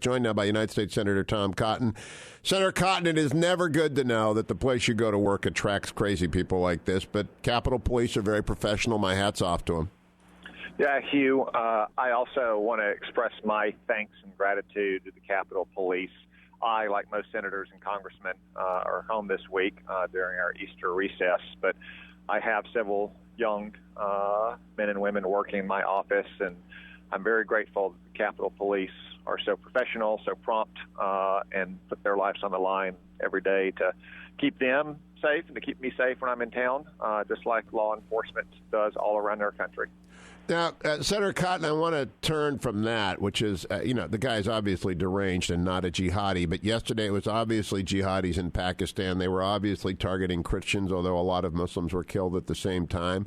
Joined now by United States Senator Tom Cotton. Senator Cotton, it is never good to know that the place you go to work attracts crazy people like this, but Capitol Police are very professional. My hat's off to them. Yeah, Hugh, I also want to express my thanks and gratitude to the Capitol Police. I, like most senators and congressmen, are home this week during our Easter recess, but I have several young men and women working in my office, and I'm very grateful that the Capitol Police are so professional, so prompt, and put their lives on the line every day to keep them safe and to keep me safe when I'm in town, just like law enforcement does all around our country. Now, Senator Cotton, I want to turn from that, which is, the guy is obviously deranged and not a jihadi, but yesterday it was obviously jihadis in Pakistan. They were obviously targeting Christians, although a lot of Muslims were killed at the same time.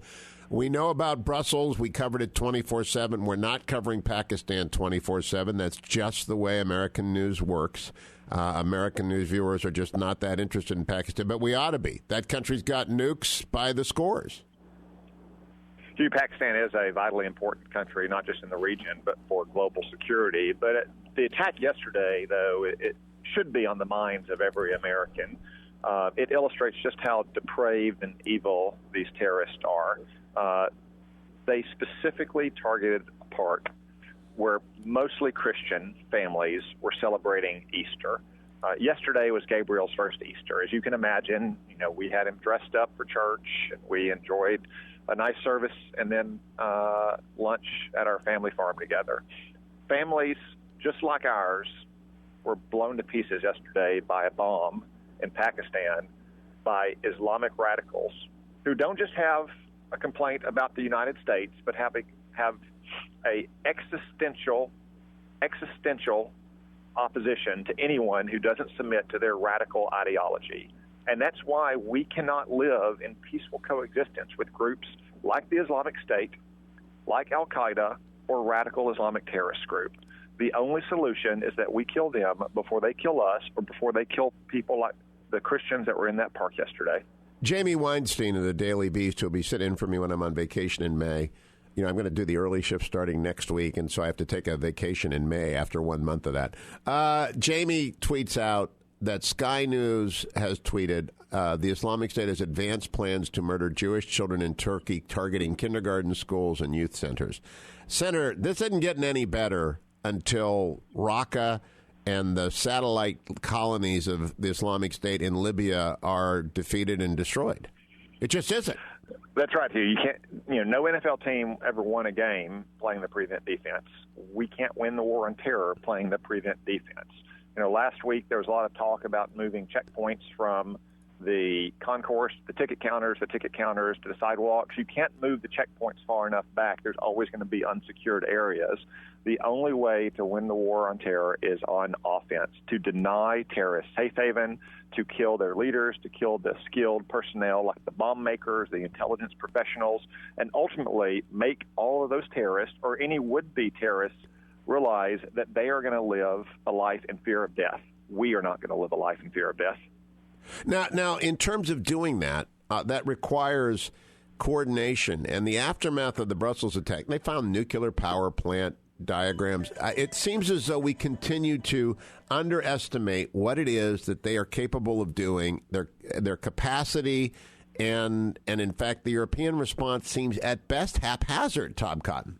We know about Brussels. We covered it 24/7. We're not covering Pakistan 24/7. That's just the way American news works. American news viewers are just not that interested in Pakistan, but we ought to be. That country's got nukes by the scores. Pakistan is a vitally important country, not just in the region, but for global security. But the attack yesterday, though, it should be on the minds of every American. It illustrates just how depraved and evil these terrorists are. They specifically targeted a park where mostly Christian families were celebrating Easter. Yesterday was Gabriel's first Easter. As you can imagine, we had him dressed up for church, and we enjoyed a nice service and then lunch at our family farm together. Families just like ours were blown to pieces yesterday by a bomb in Pakistan by Islamic radicals who don't just have a complaint about the United States, but have a existential opposition to anyone who doesn't submit to their radical ideology. And that's why we cannot live in peaceful coexistence with groups like the Islamic State, like Al-Qaeda, or radical Islamic terrorist group. The only solution is that we kill them before they kill us, or before they kill people like the Christians that were in that park yesterday. Jamie Weinstein of the Daily Beast, who'll be sitting in for me when I'm on vacation in May. I'm going to do the early shift starting next week, and so I have to take a vacation in May after 1 month of that. Jamie tweets out that Sky News has tweeted, the Islamic State has advanced plans to murder Jewish children in Turkey, targeting kindergarten schools and youth centers. Senator, this isn't getting any better until Raqqa and the satellite colonies of the Islamic State in Libya are defeated and destroyed. It just isn't. That's right, Hugh. You can't. No NFL team ever won a game playing the prevent defense. We can't win the war on terror playing the prevent defense. Last week there was a lot of talk about moving checkpoints from the concourse, the ticket counters to the sidewalks. You can't move the checkpoints far enough back. There's always going to be unsecured areas. The only way to win the war on terror is on offense, to deny terrorists safe haven, to kill their leaders, to kill the skilled personnel like the bomb makers, the intelligence professionals, and ultimately make all of those terrorists or any would-be terrorists realize that they are going to live a life in fear of death. We are not going to live a life in fear of death. Now, in terms of doing that, that requires coordination. And the aftermath of the Brussels attack, they found nuclear power plant diagrams. It seems as though we continue to underestimate what it is that they are capable of doing, their capacity, and in fact, the European response seems at best haphazard, Tom Cotton.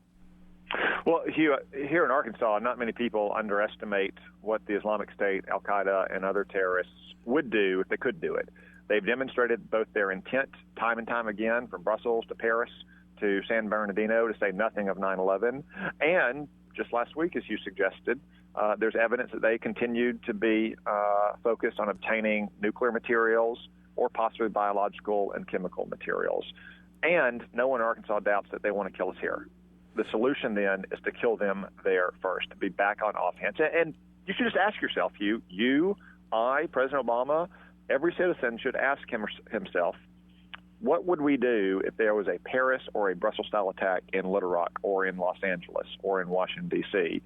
Well, Hugh, here in Arkansas, not many people underestimate what the Islamic State, Al-Qaeda, and other terrorists would do if they could do it. They've demonstrated both their intent time and time again, from Brussels to Paris to San Bernardino, to say nothing of 9/11. And just last week, as you suggested, there's evidence that they continued to be focused on obtaining nuclear materials or possibly biological and chemical materials. And no one in Arkansas doubts that they want to kill us here. The solution then is to kill them there first, to be back on offense. And you should just ask yourself, you, I, President Obama, every citizen should ask himself, what would we do if there was a Paris or a Brussels-style attack in Little Rock or in Los Angeles or in Washington, D.C.?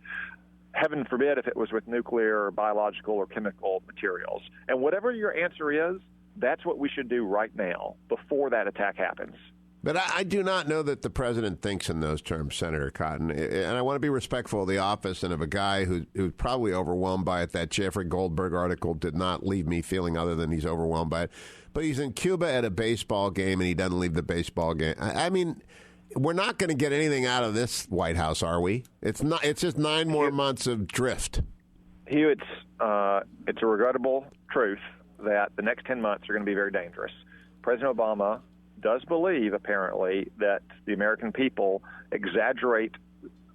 Heaven forbid if it was with nuclear, biological, or chemical materials. And whatever your answer is, that's what we should do right now before that attack happens. But I do not know that the president thinks in those terms, Senator Cotton. And I want to be respectful of the office and of a guy who's probably overwhelmed by it. That Jeffrey Goldberg article did not leave me feeling other than he's overwhelmed by it. But he's in Cuba at a baseball game, and he doesn't leave the baseball game. I mean, we're not going to get anything out of this White House, are we? It's not. It's just 9 more months of drift. Hugh, it's a regrettable truth that the next 10 months are going to be very dangerous. President Obama does believe, apparently, that the American people exaggerate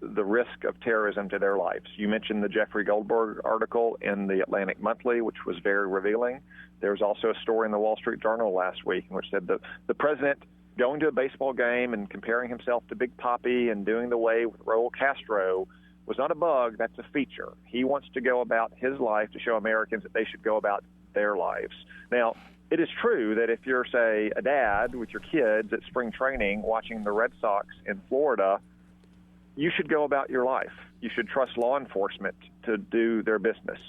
the risk of terrorism to their lives. You mentioned the Jeffrey Goldberg article in the Atlantic Monthly, which was very revealing. There was also a story in the Wall Street Journal last week in which said the president going to a baseball game and comparing himself to Big Papi and doing the way with Raul Castro was not a bug, that's a feature. He wants to go about his life to show Americans that they should go about their lives. Now, it is true that if you're, say, a dad with your kids at spring training watching the Red Sox in Florida, you should go about your life. You should trust law enforcement to do their business.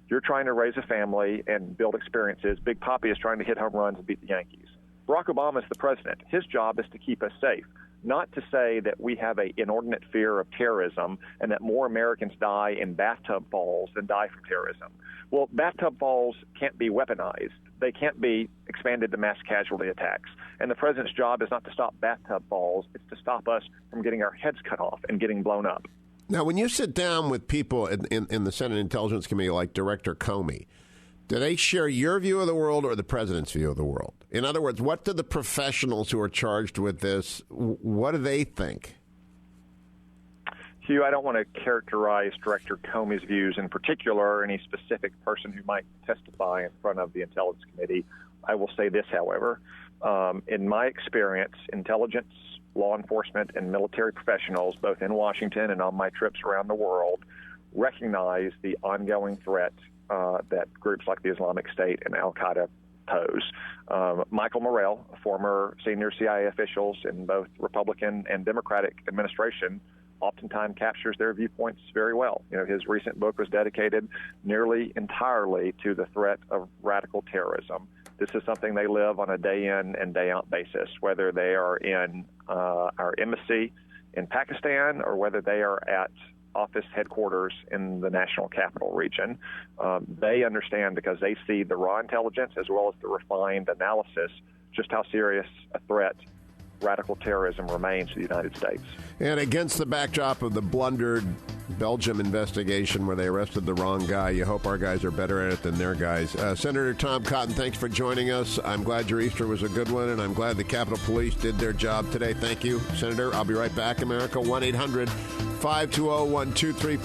You're trying to raise a family and build experiences. Big Papi is trying to hit home runs and beat the Yankees. Barack Obama is the president. His job is to keep us safe, not to say that we have an inordinate fear of terrorism and that more Americans die in bathtub falls than die from terrorism. Well, bathtub falls can't be weaponized. They can't be expanded to mass casualty attacks. And the president's job is not to stop bathtub falls. It's to stop us from getting our heads cut off and getting blown up. Now, when you sit down with people in the Senate Intelligence Committee like Director Comey, do they share your view of the world or the president's view of the world? In other words, what do the professionals who are charged with this, what do they think? Hugh, I don't want to characterize Director Comey's views in particular or any specific person who might testify in front of the Intelligence Committee. I will say this, however. In my experience, intelligence, law enforcement, and military professionals, both in Washington and on my trips around the world, recognize the ongoing threat that groups like the Islamic State and al-Qaeda pose. Michael Morrell, a former senior CIA officials in both Republican and Democratic administration, oftentimes captures their viewpoints very well. You know, his recent book was dedicated nearly entirely to the threat of radical terrorism. This is something they live on a day in and day out basis, whether they are in our embassy in Pakistan or whether they are at office headquarters in the national capital region. They understand, because they see the raw intelligence as well as the refined analysis, just how serious a threat radical terrorism remains to the United States. And against the backdrop of the blundered Belgium investigation where they arrested the wrong guy, you hope our guys are better at it than their guys. Senator Tom Cotton, thanks for joining us. I'm glad your Easter was a good one, and I'm glad the Capitol Police did their job today. Thank you, Senator. I'll be right back, America. 1-800-520-1234.